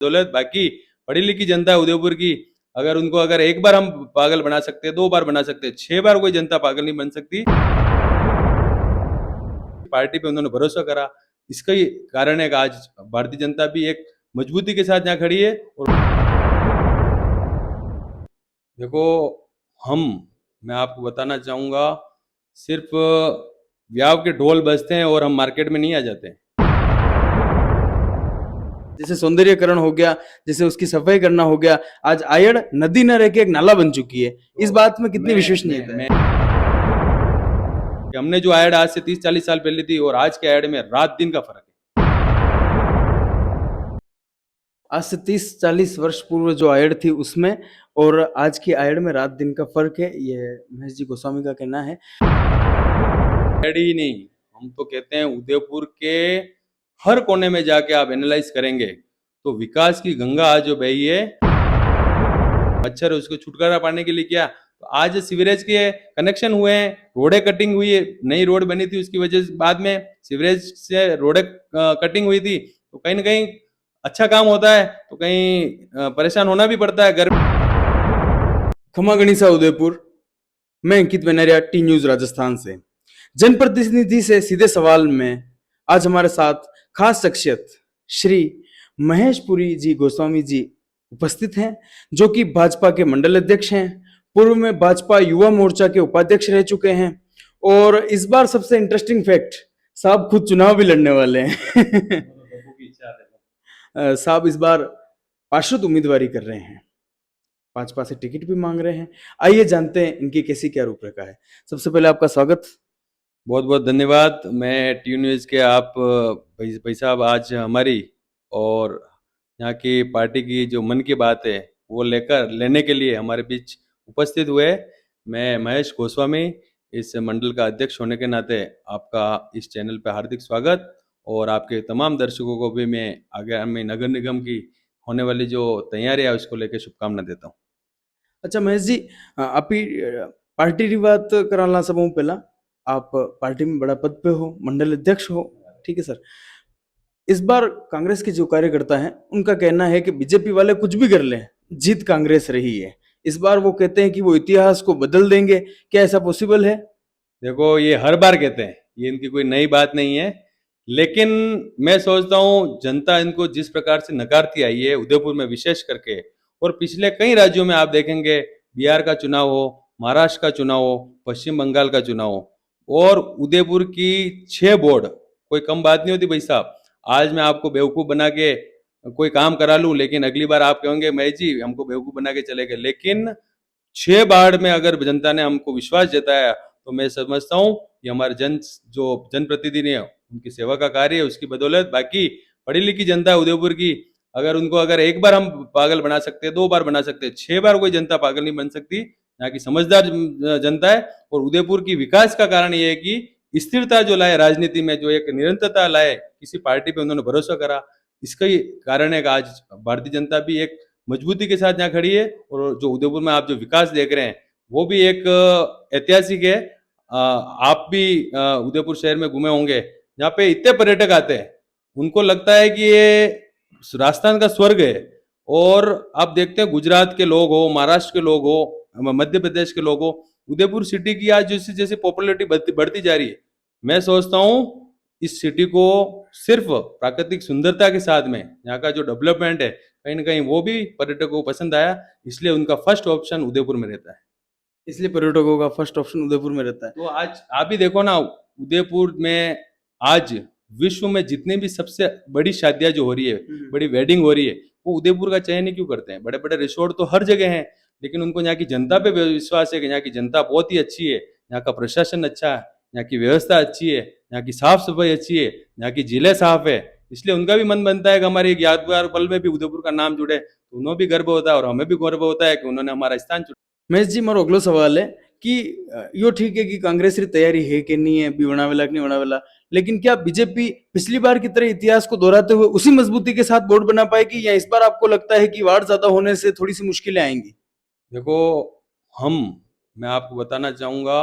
दौलत। बाकी पढ़ी लिखी जनता है उदयपुर की, अगर एक बार हम पागल बना सकते हैं, 2 बार बना सकते हैं, 6 बार कोई जनता पागल नहीं बन सकती। पार्टी पे उन्होंने भरोसा करा, इसका ही कारण है कि आज भारतीय जनता भी एक मजबूती के साथ यहाँ खड़ी है। और देखो, हम मैं आपको बताना चाहूंगा, सिर्फ व्याव के ढोल बजते हैं और हम मार्केट में नहीं आ जाते। जैसे सौंदर्यकरण हो गया, जैसे उसकी सफाई करना हो गया, आज आयड़ नदी न रह के एक नाला बन चुकी है। इस बात में कितनी विश्वसनीयता है? हमने जो आयड आज से 30-40 साल पहले थी और आज के आयड में रात दिन का फर्क है। आज से 30-40 वर्ष पूर्व जो आयड़ थी उसमें और आज की आयड़ में रात दिन का फर्क है, ये महेश जी गोस्वामी का कहना है। आयड ही नहीं, हम तो कहते हैं उदयपुर के हर कोने में जाके आप एनालाइज करेंगे तो विकास की गंगा आज जो बही है। मच्छर उसको छुटकारा पाने के लिए क्या, तो आज सीवरेज के कनेक्शन हुए हैं, रोडें कटिंग हुई है, नई रोड बनी थी उसकी वजह से बाद में सीवरेज से रोडें कटिंग हुई थी, तो कहीं ना कहीं अच्छा काम होता है तो कहीं परेशान होना भी पड़ता है। खमा गणिसा उदयपुर, मैं अंकित बनरिया, टी न्यूज राजस्थान से। जनप्रतिनिधि से सीधे सवाल में आज हमारे साथ खास शख्सियत श्री महेश पुरी जी गोस्वामी जी उपस्थित हैं, जो कि भाजपा के मंडल अध्यक्ष हैं, पूर्व में भाजपा युवा मोर्चा के उपाध्यक्ष रह चुके हैं और इस बार सबसे इंटरेस्टिंग फैक्ट, साहब खुद चुनाव भी लड़ने वाले हैं। साहब इस बार पार्षद उम्मीदवारी कर रहे हैं, भाजपा से टिकट भी मांग रहे हैं। आइए जानते हैं इनकी कैसी क्या रूपरेखा है। सबसे पहले आपका स्वागत। बहुत बहुत धन्यवाद। मैं टी न्यूज़ के आप भाई साहब, आज हमारी और यहाँ की पार्टी की जो मन की बात है वो लेने के लिए हमारे बीच उपस्थित हुए। मैं महेश गोस्वामी, इस मंडल का अध्यक्ष होने के नाते आपका इस चैनल पर हार्दिक स्वागत, और आपके तमाम दर्शकों को भी मैं आगामी नगर निगम की होने वाली जो तैयारी है उसको लेकर शुभकामना देता हूँ। अच्छा महेश जी, आप ही पार्टी की बात कराना सब पहला, आप पार्टी में बड़ा पद पे हो, मंडल अध्यक्ष हो, ठीक है सर। इस बार कांग्रेस के जो कार्यकर्ता हैं उनका कहना है कि बीजेपी वाले कुछ भी कर लें, जीत कांग्रेस रही है। इस बार वो कहते हैं कि वो इतिहास को बदल देंगे, क्या ऐसा पॉसिबल है? देखो, ये हर बार कहते हैं, ये इनकी कोई नई बात नहीं है, लेकिन मैं सोचता हूँ जनता इनको जिस प्रकार से नकारती आई है उदयपुर में विशेष करके, और पिछले कई राज्यों में आप देखेंगे, बिहार का चुनाव हो, महाराष्ट्र का चुनाव हो, पश्चिम बंगाल का चुनाव हो, और उदयपुर की 6 बोर्ड कोई कम बात नहीं होती भाई साहब। आज मैं आपको बेवकूफ़ बना के कोई काम करा लूं, लेकिन अगली बार आप कहोगे महेश जी हमको बेवकूफ़ बना के चले गए। लेकिन 6 बार में अगर जनता ने हमको विश्वास जताया तो मैं समझता हूँ ये हमारे जो जनप्रतिनिधि है उनकी सेवा का कार्य है, उसकी बदौलत। बाकी पढ़ी लिखी जनता है उदयपुर की, अगर एक बार हम पागल बना सकते हैं, 2 बार बना सकते हैं, 6 बार कोई जनता पागल नहीं बन सकती। यहाँ की समझदार जनता है, और उदयपुर की विकास का कारण ये है कि स्थिरता जो लाए राजनीति में, जो एक निरंतरता लाए, किसी पार्टी पे उन्होंने भरोसा करा, इसका ही कारण है कि आज भारतीय जनता भी एक मजबूती के साथ यहाँ खड़ी है। और जो उदयपुर में आप जो विकास देख रहे हैं वो भी एक ऐतिहासिक है। आप भी उदयपुर शहर में घूमे होंगे, यहाँ पे इतने पर्यटक आते हैं, उनको लगता है कि ये राजस्थान का स्वर्ग है। और आप देखते हैं गुजरात के लोग हो, महाराष्ट्र के लोग हो, मध्य प्रदेश के लोग हो, उदयपुर सिटी की आज जैसे जैसे पॉपुलरिटी बढ़ती जा रही है, मैं सोचता हूँ इस सिटी को सिर्फ प्राकृतिक सुंदरता के साथ में यहाँ का जो डेवलपमेंट है कहीं ना कहीं वो भी पर्यटकों को पसंद आया, इसलिए उनका फर्स्ट ऑप्शन उदयपुर में रहता है। इसलिए पर्यटकों का फर्स्ट ऑप्शन उदयपुर में रहता है। तो आज आप भी देखो ना, उदयपुर में आज विश्व में जितनी भी सबसे बड़ी शादियां जो हो रही है, बड़ी वेडिंग हो रही है, वो उदयपुर का चयन ही क्यों करते हैं? बड़े बड़े रिसोर्ट तो हर जगह हैं, लेकिन उनको यहाँ की जनता पे विश्वास है कि यहाँ की जनता बहुत ही अच्छी है, यहाँ का प्रशासन अच्छा है, यहाँ की व्यवस्था अच्छी है, यहाँ की साफ सफाई अच्छी है, यहाँ की जिले साफ है, इसलिए उनका भी मन बनता है कि हमारे एक यादगार पल में भी उदयपुर का नाम जुड़े, तो उन्हें भी गर्व होता है और हमें भी गर्व होता है कि उन्होंने हमारा स्थान चुना। महेश जी, मारो अगलो सवाल है कि यो ठीक है कि कांग्रेस की तैयारी है कि नहीं है, भी बनावेला कि नहीं बनावेला, लेकिन क्या बीजेपी पिछली बार की तरह इतिहास को दोहराते हुए उसी मजबूती के साथ वोट बना पाएगी, या इस बार आपको लगता है कि वार्ड ज्यादा होने से थोड़ी सी मुश्किलें आएंगी? देखो, मैं आपको बताना चाहूंगा,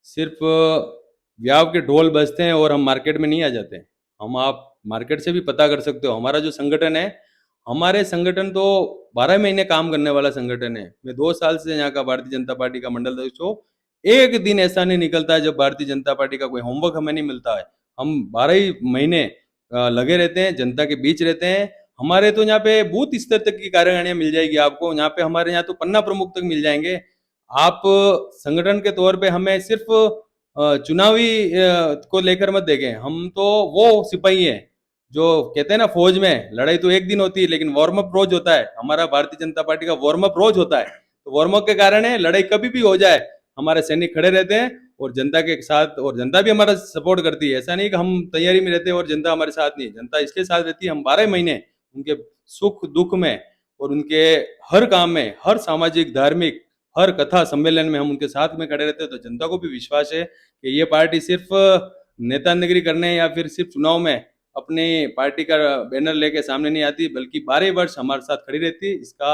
सिर्फ व्याव के ढोल बजते हैं और हम मार्केट में नहीं आ जाते। आप मार्केट से भी पता कर सकते हो, हमारा जो संगठन है हमारे संगठन तो 12 महीने काम करने वाला संगठन है। मैं 2 साल से यहाँ का भारतीय जनता पार्टी का मंडल अध्यक्ष हूँ। एक दिन ऐसा नहीं निकलता है जब भारतीय जनता पार्टी का कोई होमवर्क हमें नहीं मिलता है। हम 12 ही महीने लगे रहते हैं, जनता के बीच रहते हैं। हमारे तो यहाँ पे बूथ स्तर तक की कार्यकारिणियां मिल जाएगी आपको। यहाँ पे हमारे यहाँ तो पन्ना प्रमुख तक मिल जाएंगे। आप संगठन के तौर पे हमें सिर्फ चुनावी को लेकर मत देखें। हम तो वो सिपाही हैं जो कहते हैं ना, फौज में लड़ाई तो एक दिन होती है लेकिन वार्म अप रोज होता है। हमारा भारतीय जनता पार्टी का वार्म अप रोज होता है। तो वार्म अप के कारण है, लड़ाई कभी भी हो जाए हमारे सैनिक खड़े रहते हैं और जनता के साथ, और जनता भी हमारा सपोर्ट करती है। ऐसा नहीं कि हम तैयारी में रहते हैं और जनता हमारे साथ नहीं है। जनता इसलिए साथ रहती है, हम 12 महीने उनके सुख दुख में और उनके हर काम में, हर सामाजिक धार्मिक हर कथा सम्मेलन में हम उनके साथ में खड़े रहते हैं। तो जनता को भी विश्वास है कि ये पार्टी सिर्फ नेतागिरी करने या फिर सिर्फ चुनाव में अपनी पार्टी का बैनर लेके सामने नहीं आती, बल्कि 12 वर्ष हमारे साथ खड़ी रहती है। इसका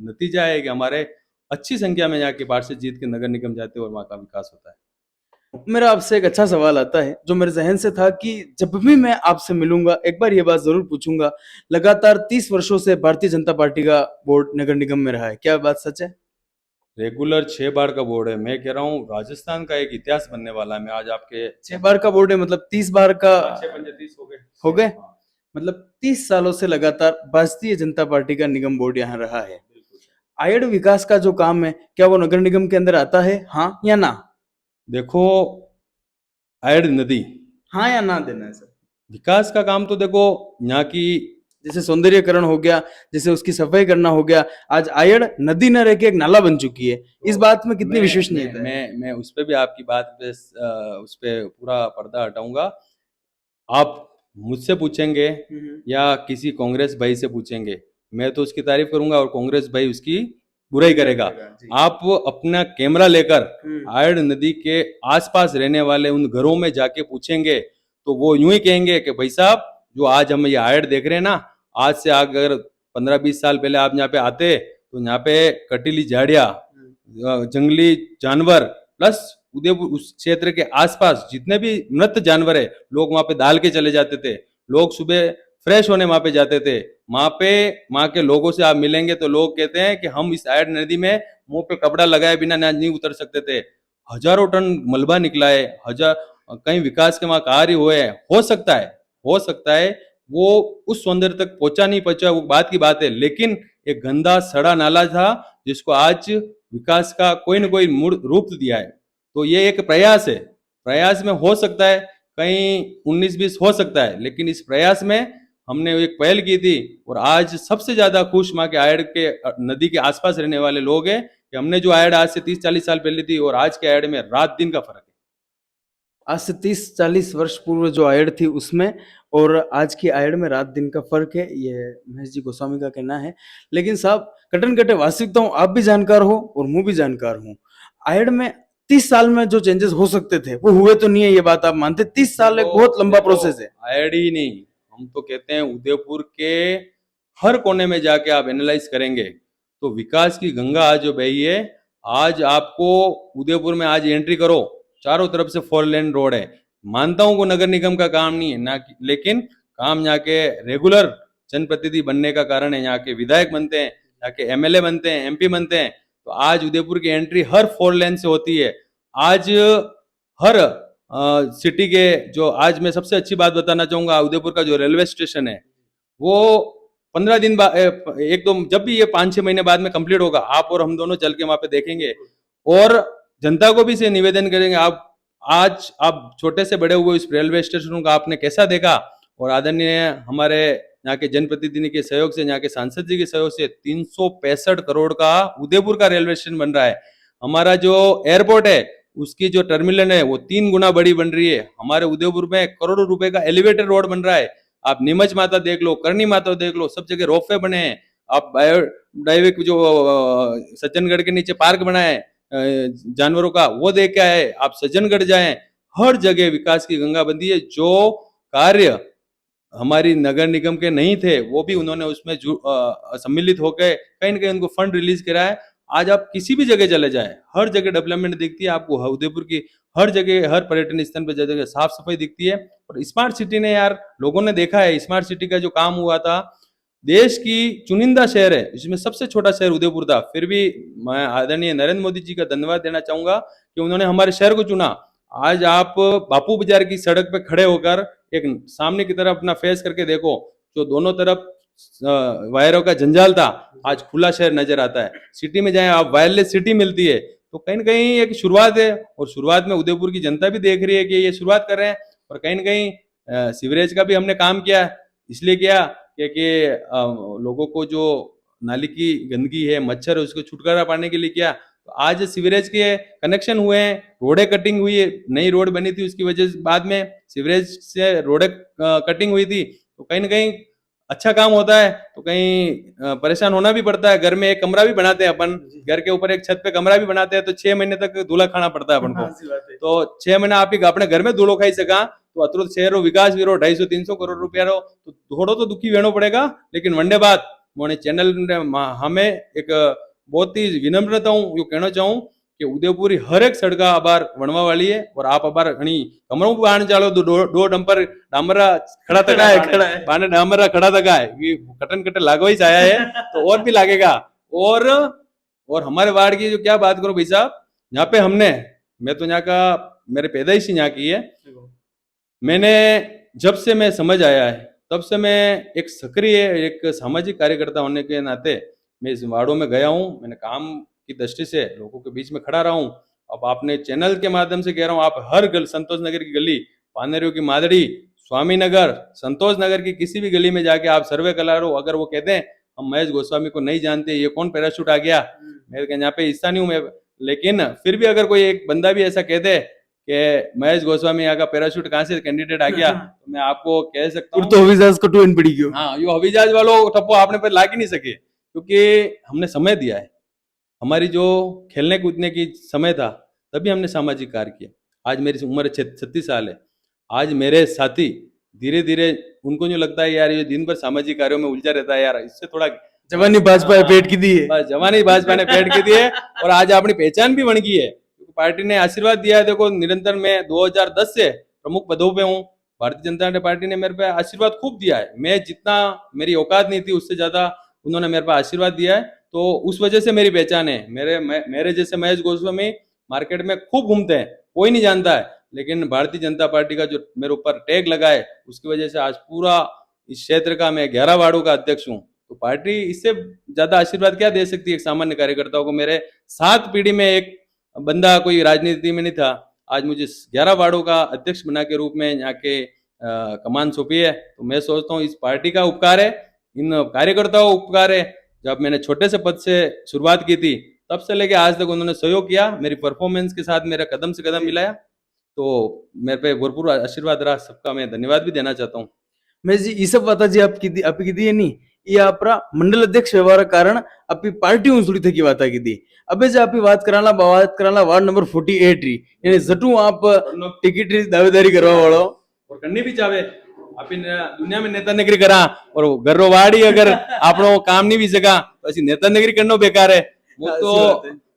नतीजा है कि हमारे अच्छी संख्या में यहाँ के पार्षद जीत के नगर निगम जाते हैं और वहाँ का विकास होता है। मेरा आपसे एक अच्छा सवाल आता है जो मेरे जहन से था कि जब भी मैं आपसे मिलूंगा एक बार ये बात जरूर पूछूंगा। लगातार 30 वर्षों से भारतीय जनता पार्टी का बोर्ड नगर निगम में रहा है, क्या बात सच है? रेगुलर 6 बार का बोर्ड है। मैं कह रहा हूँ राजस्थान का एक इतिहास बनने वाला है। मैं आज आपके 6 बार का बोर्ड है, मतलब 30 बार का 6 हो गए। हो गए। हाँ, मतलब 30 सालों से लगातार भारतीय जनता पार्टी का निगम बोर्ड यहाँ रहा है। बिल्कुल। आयड विकास का जो काम है क्या वो नगर निगम के अंदर आता है, हाँ या ना? देखो, आयड नदी हाँ या ना देना है सर। विकास का काम तो देखो, यहाँ की जैसे सौंदर्यकरण हो गया, जैसे उसकी सफाई करना हो गया, आज आयड नदी न रह के एक नाला बन चुकी है। इस बात में कितनी विश्वसनीयता है? मैं उस पे भी आपकी बात पे उस पे पूरा पर्दा हटाऊंगा। आप मुझसे पूछेंगे या किसी कांग्रेस भाई से पूछेंगे, मैं तो उसकी तारीफ करूंगा और कांग्रेस भाई उसकी बुराई करेगा। आप अपना कैमरा लेकर आयड नदी के आसपास रहने वाले उन घरों में जाके पूछेंगे तो वो यूं ही कहेंगे कि भाई साहब, जो आज हम ये आयड देख रहे हैं ना, आज से अगर 15-20 साल पहले आप यहाँ पे आते तो यहाँ पे कटीली झाड़ियाँ, जंगली जानवर प्लस उदयपुर उस क्षेत्र के आसपास जितने भी मृत जानवर है, लोग वहां पे डाल के चले जाते थे। लोग सुबह फ्रेश होने वहां पे जाते थे। वहां के लोगों से आप मिलेंगे तो लोग कहते हैं कि हम इस आयड नदी में मुंह पे कपड़ा लगाए बिना नहीं उतर सकते थे। हजारों टन मलबा निकला है, हजार कहीं विकास के वहां कार्य हुए हैं। हो सकता है वो उस सौंदर्य तक पहुंचा नहीं पहुंचा, वो बात की बात है, लेकिन एक गंदा सड़ा नाला था जिसको आज विकास का कोई ना कोई मूड रूप दिया है। तो ये एक प्रयास है। प्रयास में हो सकता है कहीं 19-20 हो सकता है, लेकिन इस प्रयास में हमने एक पहल की थी और आज सबसे ज्यादा खुश वहां के आयड के नदी के आसपास रहने वाले लोग हैं कि हमने जो आयड आज से 30-40 साल पहले थी और आज के आयड में रात दिन का फर्क है। आज से 30-40 वर्ष पूर्व जो आयड थी उसमें और आज की आयड में रात दिन का फर्क है, ये महेश जी गोस्वामी का कहना है। लेकिन साहब, कटन कटे वास्तविकता हूँ, आप भी जानकार हो और मैं भी जानकार हूँ। आयड में 30 साल में जो चेंजेस हो सकते थे वो हुए तो नहीं है, ये बात आप मानते? 30 साल एक बहुत लंबा प्रोसेस है। आयड ही नहीं, हम तो कहते हैं उदयपुर के हर कोने में जाके आप एनालाइज करेंगे तो विकास की गंगा आज जो बही है। आज आपको उदयपुर में आज एंट्री करो, चारों तरफ से 4 लेन रोड है। मानता हूं को नगर निगम का काम नहीं है ना, लेकिन काम यहाँ के रेगुलर जनप्रतिनिधि बनने का कारण है। यहाँ के विधायक बनते हैं, यहाँ के एमएलए बनते हैं, एमपी बनते हैं। तो आज उदयपुर की एंट्री हर 4 लेन से होती है। आज हर सिटी के जो, आज मैं सबसे अच्छी बात बताना चाहूंगा, उदयपुर का जो रेलवे स्टेशन है वो 15 दिन बाद, एक दो, जब भी ये 5-6 महीने बाद में कंप्लीट होगा, आप और हम दोनों चल के वहां पे देखेंगे और जनता को भी से निवेदन करेंगे। आप आज आप छोटे से बड़े हुए इस रेलवे स्टेशन का आपने कैसा देखा, और आदरणीय हमारे यहाँ के जनप्रतिनिधि के सहयोग से, यहाँ के सांसद जी के सहयोग से 365 करोड़ का उदयपुर का रेलवे स्टेशन बन रहा है। हमारा जो एयरपोर्ट है उसकी जो टर्मिनल है वो 3 गुना बड़ी बन रही है। हमारे उदयपुर में करोड़ों रुपए का एलिवेटेड रोड बन रहा है। आप नीमच माता देख लो, करनी माता देख लो, सब जगह रोपवे बने हैं। आप बायोडाइविक जो सज्जनगढ़ के नीचे पार्क बना है जानवरों का, वो देख के आए। आप सज्जनगढ़ जाएं, हर जगह विकास की गंगा बंदी है। जो कार्य हमारी नगर निगम के नहीं थे वो भी उन्होंने उसमें सम्मिलित होकर कहीं ना कहीं उनको फंड रिलीज करा है। आज आप किसी भी जगह चले जाए, हर जगह डेवलपमेंट दिखती है आपको। उदयपुर की हर जगह, हर पर्यटन स्थल पर जगह साफ सफाई दिखती है। और स्मार्ट सिटी ने यार, लोगों ने देखा है स्मार्ट सिटी का जो काम हुआ था, देश की चुनिंदा शहर है, इसमें सबसे छोटा शहर उदयपुर था, फिर भी मैं आदरणीय नरेंद्र मोदी जी का धन्यवाद देना चाहूंगा कि उन्होंने हमारे शहर को चुना। आज आप बापू बाजार की सड़क पे खड़े होकर एक सामने की तरफ अपना फेस करके देखो, जो दोनों तरफ वायरों का जंजाल था, आज खुला शहर नजर आता है। सिटी में जाए आप, वायरलेस सिटी मिलती है, तो कहीं ना कहीं एक शुरुआत है, और शुरुआत में उदयपुर की जनता भी देख रही है कि ये शुरुआत कर रहे हैं। और कहीं ना कहीं सीवरेज का भी हमने काम किया, इसलिए किया क्योंकि लोगों को जो नाली की गंदगी है, मच्छर है, उसको छुटकारा पाने के लिए किया। तो आज सीवरेज के कनेक्शन हुए हैं, रोडें कटिंग हुई है, नई रोड बनी थी, उसकी वजह से बाद में सीवरेज से रोडें कटिंग हुई थी। तो कहीं ना कहीं अच्छा काम होता है, तो कहीं परेशान होना भी पड़ता है। घर में एक कमरा भी बनाते हैं अपन, घर के ऊपर एक छत पे कमरा भी बनाते हैं, तो 6 महीने तक धूला खाना पड़ता है अपन को। तो 6 महीना आप ही अपने घर में धूलो खाई सका, तो अतुल शहर विकास वीरो 250-300 करोड़ रुपया रो, तो थोड़ो तो दुखी वेणो पड़ेगा। लेकिन वनडे बाद मोने चैनल ने हमें एक बहुत ही विनम्रता हूँ यो कहना चाहूँ कि उदयपुर हर एक सड़का अबार वणवा वाली है, और आप अबार घणी कमरों भी आने चालो तो दो डंपर डामरा खड़ा तक है, बाने डामरा खड़ा तक है, ये कटन कटन लागो ही छाया है, तो और भी लागेगा। और हमारे वार्ड की जो क्या बात करो भाई साहब, यहाँ पे हमने, मैं तो यहाँ का, मेरे पैदाइश ही यहाँ की है, मैंने जब से मैं समझ आया है तब से मैं एक सक्रिय, एक सामाजिक कार्यकर्ता होने के नाते मैं इस वार्डों में गया हूँ। मैंने काम की दृष्टि से लोगों के बीच में खड़ा रहा हूँ। अब आपने चैनल के माध्यम से कह रहा हूँ, आप हर संतोष नगर की गली, पानेरियों की मादड़ी, स्वामी नगर, संतोष नगर की किसी भी गली में जाके आप सर्वे करा लो, अगर वो कहते हैं हम महेश गोस्वामी को नहीं जानते, ये कौन पैराशूट आ गया, मेरे यहाँ पे हिस्सा नहीं हूँ मैं, लेकिन फिर भी अगर कोई एक बंदा भी ऐसा कह दे कि महेश गोस्वामी यहाँ का पैराशूट कहाँ से कैंडिडेट आ गया, तो मैं आपको कह सकता हूँ तो हविजाज को टू इन पड़ी क्यों? हाँ, यो हविजाज वालों ठप्पो आपने पर ला ही नहीं सके, क्योंकि हमने समय दिया है। हमारी जो खेलने कूदने की समय था, तभी हमने सामाजिक कार्य किया। आज मेरी उम्र 36 साल है। आज मेरे साथी धीरे धीरे, उनको जो लगता है यार ये दिन भर सामाजिक कार्यों में उलझा रहता है यार, इससे थोड़ा जवानी भाजपा ने पेट की दी है, बस जवानी भाजपा ने पेट की दी है, और आज अपनी पहचान भी बन गई है, क्योंकि पार्टी ने आशीर्वाद दिया है। देखो निरंतर मैं 2010 से प्रमुख पदों पे हूँ, भारतीय जनता पार्टी ने मेरे पे आशीर्वाद खूब दिया है। मैं जितना, मेरी औकात नहीं थी उससे ज्यादा उन्होंने मेरे पे आशीर्वाद दिया है, तो उस वजह से मेरी पहचान है। मेरे जैसे महेश गोस्वामी मार्केट में खूब घूमते हैं, कोई नहीं जानता है, लेकिन भारतीय जनता पार्टी का जो मेरे ऊपर टैग लगा है, उसकी वजह से आज पूरा इस क्षेत्र का मैं 11 वार्डों का अध्यक्ष हूँ। तो पार्टी इससे ज्यादा आशीर्वाद क्या दे सकती है एक सामान्य कार्यकर्ताओं को। मेरे 7 पीढ़ी में एक बंदा कोई राजनीति में नहीं था, आज मुझे 11 वार्डों का अध्यक्ष बना के रूप में यहाँ के कमान सौंपी है। तो मैं सोचता हूँ इस पार्टी का उपकार है, इन कार्यकर्ताओं का उपकार है। जब मैंने छोटे से पद से शुरुआत की थी, तब से लेके आज तक उन्होंने सहयोग किया, मेरी परफॉर्मेंस के साथ मेरा कदम से कदम मिलाया, तो मेरे पे भरपूर आशीर्वाद रहा। सबका मैं धन्यवाद भी देना चाहता हूँ। मैं जी ये सब बात जी आपकी दी है नहीं, ये आपरा मंडल अध्यक्ष व्यवहार कारण आपकी पार्टी उनसुड़ी थे की बात की दी। अबे जो आपकी बात कराना वार्ड नंबर 48 री, यानी जटू आप टिकट री दावेदारी करवा वालो और करनी भी चाहे, आप दुनिया में नेता नगरी करा और घर वाड़ी अगर आपनो काम नहीं भी सका, तो ऐसी नेता नगरी करना बेकार है वो तो।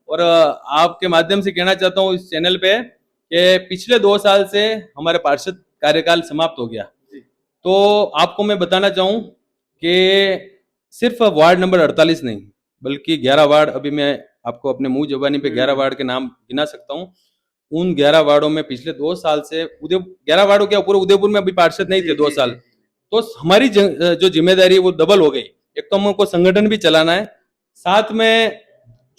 और आपके माध्यम से कहना चाहता हूँ इस चैनल पे कि पिछले 2 साल से हमारे पार्षद कार्यकाल समाप्त हो गया, तो आपको मैं बताना चाहूँ कि सिर्फ वार्ड नंबर 48 नहीं, बल्कि 11 वार्ड, अभी मैं आपको अपने मुंह जुबानी पे 11 वार्ड के नाम गिना सकता हूँ। उन 11 वार्डों में पिछले 2 साल से 11 वार्डों क्या, पूरे उदयपुर में अभी पार्षद नहीं थे 2 साल, तो हमारी जो जिम्मेदारी है वो डबल हो गई। एक तो हमको संगठन भी चलाना है, साथ में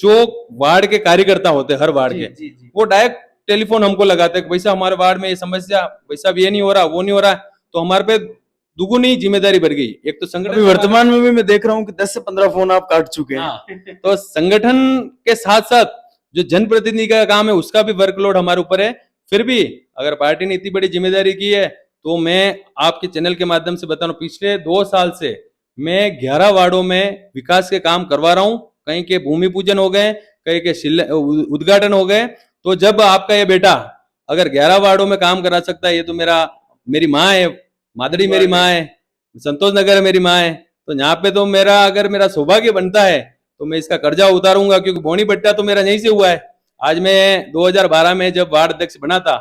जो वार्ड के कार्यकर्ता होते हैं हर वार्ड के, वो डायरेक्ट टेलीफोन हमको लगाते हैं, वैसा हमारे वार्ड में ये समस्या, वैसा ये नहीं हो रहा, वो नहीं हो रहा, तो हमारे पे दुगुनी जिम्मेदारी बढ़ गई। एक तो संगठन, वर्तमान में भी मैं देख रहा हूँ कि 10 से 15 फोन आप काट चुके हैं। हाँ, तो संगठन के साथ साथ जो जनप्रतिनिधि का काम है उसका भी वर्कलोड हमारे ऊपर है। फिर भी अगर पार्टी ने इतनी बड़ी जिम्मेदारी की है, तो मैं आपके चैनल के माध्यम से बता रहा हूँ, पिछले 2 साल से मैं 11 वार्डों में विकास के काम करवा रहा हूँ। कहीं के भूमि पूजन हो गए, कहीं के उद्घाटन हो गए। तो जब आपका ये बेटा अगर 11 वार्डों में काम करा सकता है, ये तो मेरी माँ है, मादड़ी मेरी माँ है, संतोष नगर मेरी माँ है, तो यहाँ पे तो अगर मेरा सौभाग्य बनता है तो मैं इसका कर्जा उतारूंगा, क्योंकि बोनी बट्टा तो मेरा यहीं से हुआ है। आज मैं 2012 में जब वार्ड अध्यक्ष बना था,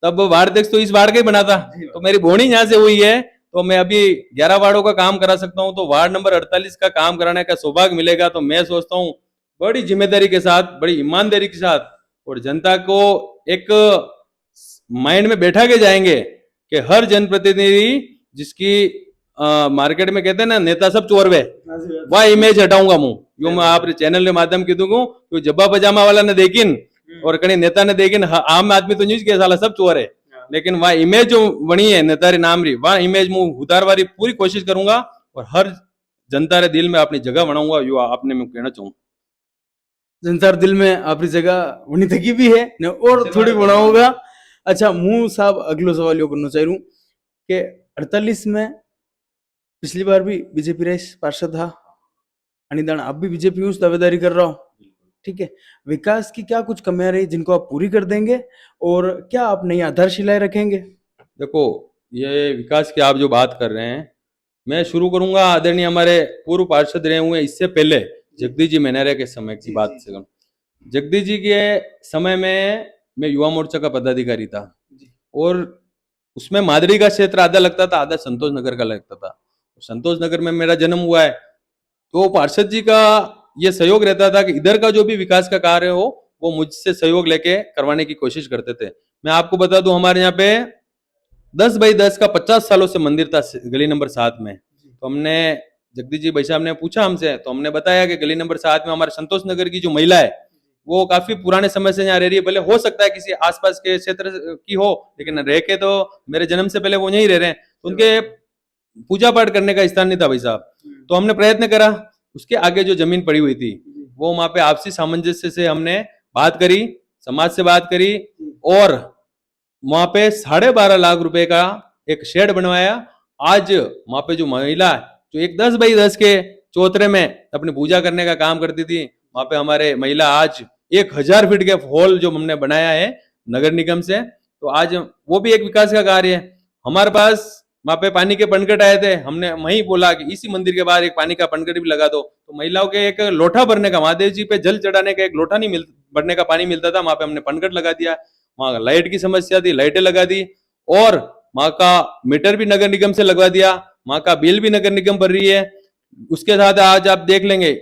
तब वार्ड अध्यक्ष तो इस वार्ड का ही बना था, तो मेरी बोनी यहाँ से हुई है। तो मैं अभी 11 वार्डों का काम करा सकता हूँ, तो वार्ड नंबर 48 का काम कराने का सौभाग्य मिलेगा। तो मैं सोचता हूँ बड़ी जिम्मेदारी के साथ, बड़ी ईमानदारी के साथ और जनता को एक माइंड में बैठा के जाएंगे कि हर जनप्रतिनिधि जिसकी मार्केट में कहते हैं ना नेता सब चोरवे, वह इमेज हटाऊंगा मुंह यो मैं आप चैनल के माध्यम की दूंगा कि जब्बा पजामा वाला ने देखिन और कहीं नेता ने देखिन आम आदमी तो न्यूज के साला सब चोर है, लेकिन वह इमेज जो बनी है नेता रे नाम री वह इमेज मुंह उतारवारी पूरी कोशिश करूंगा और हर जनता रे दिल में अपनी जगह बनाऊंगा। यो आपने मैं कहना चाहूँ। जनता दिल में आपकी जगह होनी तकी भी है ने और थोड़ी बनाऊंगा। अच्छा मुंह साहब अगलो सवाल यो करना चाह रहा हूँ कि 48 में पिछली बार भी बीजेपी रईस पार्षद था, अनिदान आप भी बीजेपी उस दावेदारी कर रहा हो, ठीक है। विकास की क्या कुछ कमियां रही जिनको आप पूरी कर देंगे और क्या आप नई आधारशिलाएं रखेंगे? देखो ये विकास की आप जो बात कर रहे हैं, मैं शुरू करूंगा आदरणीय हमारे पूर्व पार्षद रहे हुए इससे पहले जगदीश जी मेहनरे के समय की बात से करूं। जगदीश जी के समय में मैं युवा मोर्चा का पदाधिकारी था और उसमें मादरी का क्षेत्र आधा लगता था, आधा संतोष नगर का लगता था। संतोष नगर में मेरा जन्म हुआ है, तो पार्षद जी का ये सहयोग रहता था कि इधर का जो भी विकास का कार्य हो वो मुझसे सहयोग लेके करवाने की कोशिश करते थे। मैं आपको बता दूं हमारे यहाँ पे 10x10 का 50 सालों से मंदिर था गली नंबर 7 में। तो हमने जगदीश जी भाई साहब ने पूछा हमसे, तो हमने बताया कि गली नंबर 7 में हमारे संतोष नगर की जो महिला है वो काफी पुराने समय से यहाँ रह रही है। भले हो सकता है किसी आसपास के क्षेत्र की हो, लेकिन रह के तो मेरे जन्म से पहले वो यहीं रह रहे हैं, तो उनके पूजा पाठ करने का स्थान नहीं था भाई साहब। तो हमने प्रयत्न करा, उसके आगे जो जमीन पड़ी हुई थी वो वहां पे आपसी सामंजस्य से हमने बात करी, समाज से बात करी और वहां पे 12.5 लाख रुपए का एक शेड बनवाया। आज वहां पे जो महिला जो एक 10x10 के चौतरे में अपनी पूजा करने का काम करती थी, वहां पे हमारे महिला आज 1000 फीट के हॉल जो हमने बनाया है नगर निगम से, तो आज वो भी एक विकास का कार्य है। हमारे पास वहां पे पानी के पनकट आए थे, हमने वहीं बोला कि इसी मंदिर के बाहर एक पानी का पनकट भी लगा दो, तो महिलाओं के एक लोटा भरने का, महादेव जी पे जल चढ़ाने का एक लोटा नहीं भरने का पानी मिलता था, वहां पे हमने पनकट लगा दिया। वहां लाइट की समस्या थी, लाइटें लगा दी और वहां का मीटर भी नगर निगम से लगवा दिया, वहां का बिल भी नगर निगम भर रही है। उसके साथ आज आप देख लेंगे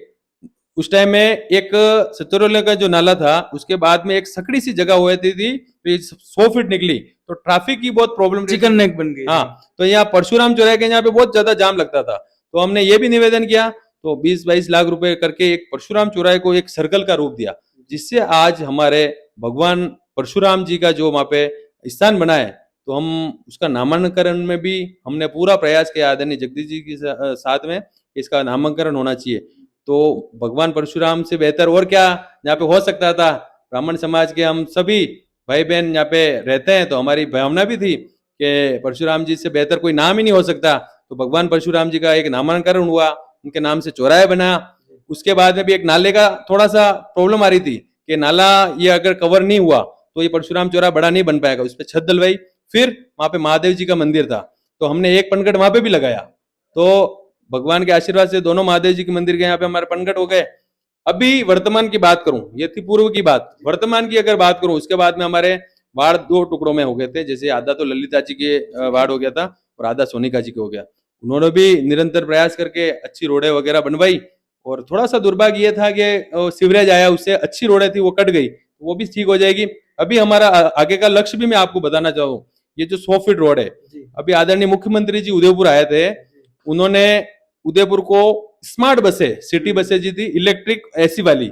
उस टाइम में एक सतरोले का जो नाला था उसके बाद में एक सकड़ी सी जगह हुई थी 100 फीट निकली, तो ट्रैफिक की बहुत प्रॉब्लम, चिकन नेक बन गई। हाँ, तो यहाँ परशुराम चौराहे के यहाँ पे बहुत ज्यादा जाम लगता था, तो हमने ये भी निवेदन किया, तो 20-22 लाख रुपए करके एक परशुराम चौराहे को एक सर्कल का रूप दिया, जिससे आज हमारे भगवान परशुराम जी का जो वहां पे स्थान बना है, तो हम उसका नामांकन में भी हमने पूरा प्रयास किया आदरणीय जगदीश जी के साथ में, इसका नामांकन होना चाहिए। तो भगवान परशुराम से बेहतर और क्या यहाँ पे हो सकता था। ब्राह्मण समाज के हम सभी भाई बहन यहाँ पे रहते हैं, तो हमारी भावना भी थी कि परशुराम जी से बेहतर कोई नाम ही नहीं हो सकता, तो भगवान परशुराम जी का एक नामांकन हुआ, उनके नाम से चौराहे बना। उसके बाद में भी एक नाले का थोड़ा सा प्रॉब्लम आ रही थी कि नाला ये अगर कवर नहीं हुआ तो ये परशुराम चौराहा बड़ा नहीं बन पाएगा, उस पर छत डलवाई। फिर वहां पे महादेव जी का मंदिर था, तो हमने एक पनघट वहां पे भी लगाया, तो भगवान के आशीर्वाद से दोनों महादेव जी के मंदिर के यहाँ पे हमारे पनघट हो गए। अभी वर्तमान की बात करूं, ये थी पूर्व की बात, वर्तमान की अगर बात करूं, उसके बाद में हमारे वार्ड 2 टुकड़ों में हो गए थे, जैसे आधा तो ललिता जी के वार्ड हो गया था और आधा सोनिका जी के हो गया। उन्होंने भी निरंतर प्रयास करके अच्छी रोडें वगैरह बनवाई, और थोड़ा सा दुर्भाग्य ये था कि सीवरेज आया, उससे अच्छी रोडें थी वो कट गई, वो भी ठीक हो जाएगी। अभी हमारा आगे का लक्ष्य भी मैं आपको बताना चाहूँ, ये जो 100 फीट रोड है, अभी आदरणीय मुख्यमंत्री जी उदयपुर आए थे, उन्होंने उदयपुर को स्मार्ट बसें, सिटी बसें जी थी इलेक्ट्रिक एसी वाली,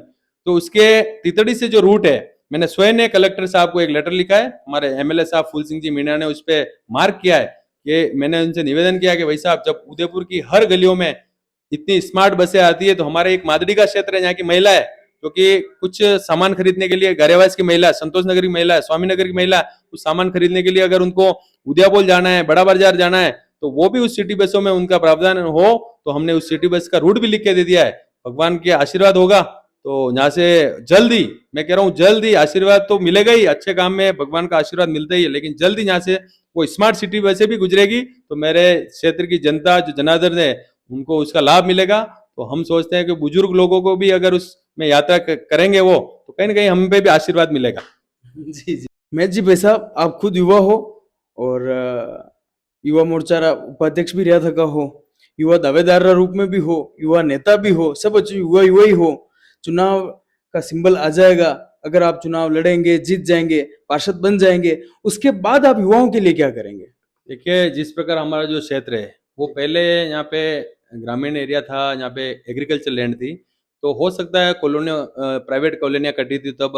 तो उसके तितड़ी से जो रूट है, मैंने स्वयं ने कलेक्टर साहब को एक लेटर लिखा है, हमारे एमएलए साहब फूल सिंह जी मीणा ने उस पर मार्क किया है कि मैंने उनसे निवेदन किया कि भाई साहब जब उदयपुर की हर गलियों में इतनी स्मार्ट बसें आती है, तो हमारे एक मादड़ी का क्षेत्र है, यहाँ की महिला है क्योंकि कुछ सामान खरीदने के लिए गारेवास की महिला, संतोष नगर की महिला, स्वामी नगर की महिला, कुछ सामान खरीदने के लिए अगर उनको उदयपुर जाना है, बड़ा बाजार जाना है, तो वो भी उस सिटी बसों में उनका प्रावधान हो, तो हमने उस सिटी बस का रूट भी लिख के दे दिया है। भगवान के आशीर्वाद होगा तो यहाँ से जल्दी, मैं कह रहा हूँ जल्दी आशीर्वाद तो मिलेगा ही, अच्छे काम में भगवान का आशीर्वाद मिलता ही है, लेकिन जल्दी यहाँ से वो स्मार्ट सिटी वैसे भी गुजरेगी, तो मेरे क्षेत्र की जनता जो जनार्दन है उनको उसका लाभ मिलेगा। तो हम सोचते हैं कि बुजुर्ग लोगों को भी अगर उसमें यात्रा करेंगे वो, तो कहीं ना कहीं हम पे भी आशीर्वाद मिलेगा। जी जी, मैं जी भाई साहब, आप खुद युवा हो और युवा मोर्चा रा उपाध्यक्ष भी रहा थका हो, युवा दावेदार रा रूप में भी हो, युवा नेता भी हो, सब युवा युवा ही हो। चुनाव का सिंबल आ जाएगा, अगर आप चुनाव लड़ेंगे, जीत जाएंगे, पार्षद बन जाएंगे, उसके बाद आप युवाओं के लिए क्या करेंगे? देखिए, जिस प्रकार हमारा जो क्षेत्र है वो पहले यहाँ पे ग्रामीण एरिया था, यहाँ पे एग्रीकल्चर लैंड थी, तो हो सकता है कॉलोनियाँ प्राइवेट कॉलोनियाँ कटी थी तब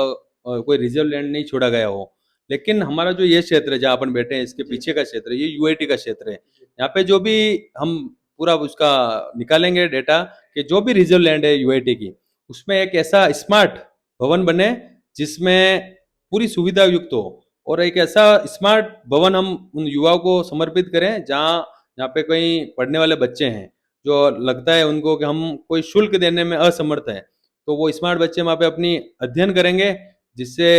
कोई रिजर्व लैंड नहीं छोड़ा गया हो। लेकिन हमारा जो ये क्षेत्र है जहाँ अपन बैठे हैं, इसके पीछे का क्षेत्र है, ये यूआईटी का क्षेत्र है। यहाँ पे जो भी हम पूरा उसका निकालेंगे डेटा कि जो भी रिजर्व लैंड है यूआईटी की, उसमें एक ऐसा स्मार्ट भवन बने जिसमें पूरी सुविधा युक्त हो, और एक ऐसा स्मार्ट भवन हम उन युवाओं को समर्पित करें जहाँ पे कहीं पढ़ने वाले बच्चे हैं जो लगता है उनको कि हम कोई शुल्क देने में असमर्थ है, तो वो स्मार्ट बच्चे वहाँ पे अपनी अध्ययन करेंगे, जिससे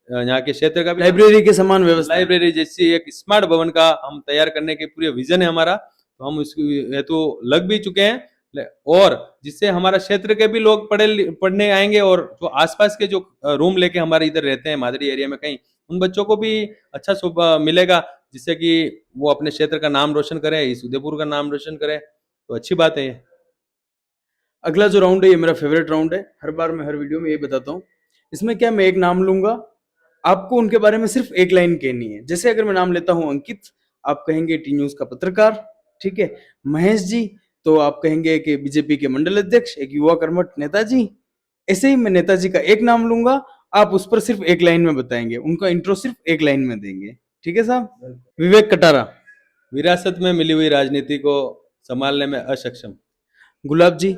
यहाँ के क्षेत्र का भी लाइब्रेरी के समान व्यवस्था। लाइब्रेरी जैसी एक स्मार्ट भवन का हम तैयार करने की पूरी विजन है हमारा, तो हम उसकी हेतु लग भी चुके हैं। और जिससे हमारा क्षेत्र के भी लोग पढ़ने आएंगे, और जो आसपास के जो रूम लेके हमारे इधर रहते हैं मादरी एरिया में कहीं, उन बच्चों को भी अच्छा मिलेगा, जिससे कि वो अपने क्षेत्र का नाम रोशन करें, इस उदयपुर का नाम रोशन करें, तो अच्छी बात है ये। अगला जो राउंड है ये मेरा फेवरेट राउंड है, हर बार मैं हर वीडियो में ये बताता हूँ। इसमें क्या, मैं एक नाम लूंगा, आपको उनके बारे में सिर्फ एक लाइन कहनी है। जैसे अगर मैं नाम लेता हूँ अंकित, आप कहेंगे टी न्यूज का पत्रकार, ठीक है। महेश जी, तो आप कहेंगे कि बीजेपी के मंडल अध्यक्ष, एक युवा कर्मठ नेताजी। ऐसे ही मैं नेताजी का एक नाम लूंगा, आप उस पर सिर्फ एक लाइन में बताएंगे, उनका इंट्रो सिर्फ एक लाइन में देंगे, ठीक है साहब। विवेक कटारा। विरासत में मिली हुई राजनीति को संभालने में अक्षम। गुलाब जी।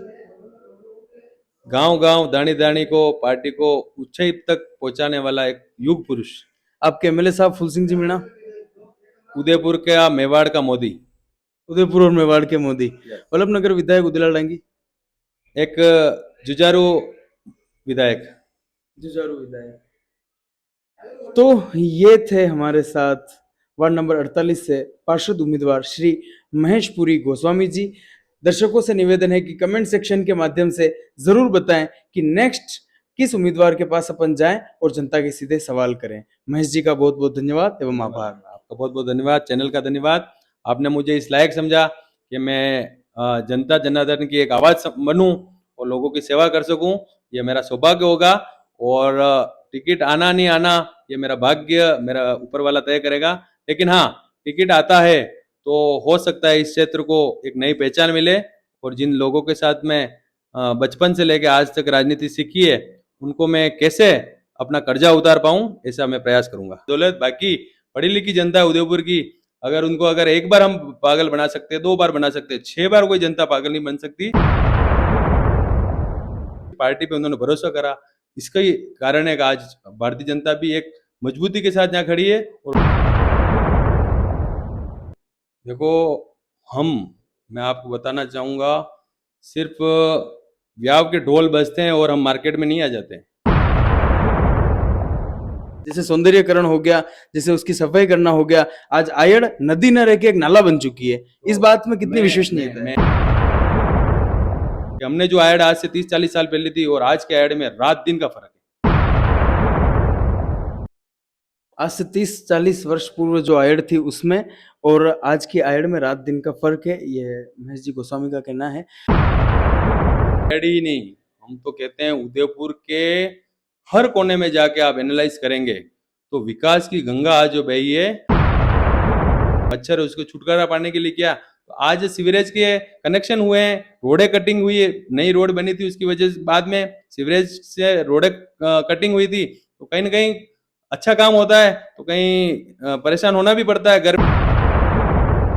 गांव गांव दानी दानी को पार्टी को ऊंचाई तक पहुंचाने वाला एक युग पुरुष। आपके एमएलए साहब फूल सिंह जी मीणा। उदयपुर का मेवाड़ का मोदी। उदयपुर और मेवाड़ के मोदी। वल्लभ नगर विधायक उदिला डांगी। एक जुझारू विधायक। जुझारू विधायक। तो ये थे हमारे साथ वार्ड नंबर 48 से पार्षद उम्मीदवार श्री महेश पुरी गोस्वामी जी। दर्शकों से निवेदन है कि कमेंट सेक्शन के माध्यम से जरूर बताएं कि नेक्स्ट किस उम्मीदवार के पास अपन जाएं और जनता के सीधे सवाल करें। महेश जी का बहुत बहुत धन्यवाद एवं आभार। आपका बहुत बहुत धन्यवाद, चैनल का धन्यवाद। आपने मुझे इस लायक समझा कि मैं जनता जनार्दन की एक आवाज बनूं और लोगों की सेवा कर सकूं, ये मेरा सौभाग्य होगा। और टिकट आना नहीं आना ये मेरा भाग्य, मेरा ऊपर वाला तय करेगा। लेकिन हाँ, टिकट आता है तो हो सकता है इस क्षेत्र को एक नई पहचान मिले, और जिन लोगों के साथ मैं बचपन से लेकर आज तक राजनीति सीखी है, उनको मैं कैसे अपना कर्जा उतार पाऊं, ऐसा मैं प्रयास करूंगा। दौलत बाकी पढ़ी लिखी जनता है उदयपुर की, अगर एक बार हम पागल बना सकते हैं, 2 बार बना सकते हैं, 6 बार कोई जनता पागल नहीं बन सकती। पार्टी पे उन्होंने भरोसा करा, इसका ही कारण है कि आज भारतीय जनता भी एक मजबूती के साथ यहाँ खड़ी है। और देखो, मैं आपको बताना चाहूंगा, सिर्फ ब्याह के ढोल बजते हैं और हम मार्केट में नहीं आ जाते। जैसे सौंदर्यकरण हो गया, जैसे उसकी सफाई करना हो गया, आज आयड़ नदी न रह के एक नाला बन चुकी है। इस बात में कितनी विश्वसनीयता है? हमने जो आयड़ आज से 30-40 साल पहले थी और आज के आयड़ में रात दिन का फर्क है। आज से 30-40 वर्ष पूर्व जो आयड़ थी उसमें और आज की आयड़ में रात दिन का फर्क है, ये महेश जी गोस्वामी का कहना है। आयड़ ही नहीं, हम तो कहते हैं उदयपुर के हर कोने में जाके आप एनालाइज करेंगे तो विकास की गंगा आज जो बही है, मच्छर उसको छुटकारा पाने के लिए क्या, तो आज सीवरेज के कनेक्शन हुए हैं, रोडें कटिंग हुई है, नई रोड बनी थी उसकी वजह से बाद में सीवरेज से रोडें कटिंग हुई थी, तो कहीं ना कहीं अच्छा काम होता है तो कहीं परेशान होना भी पड़ता है।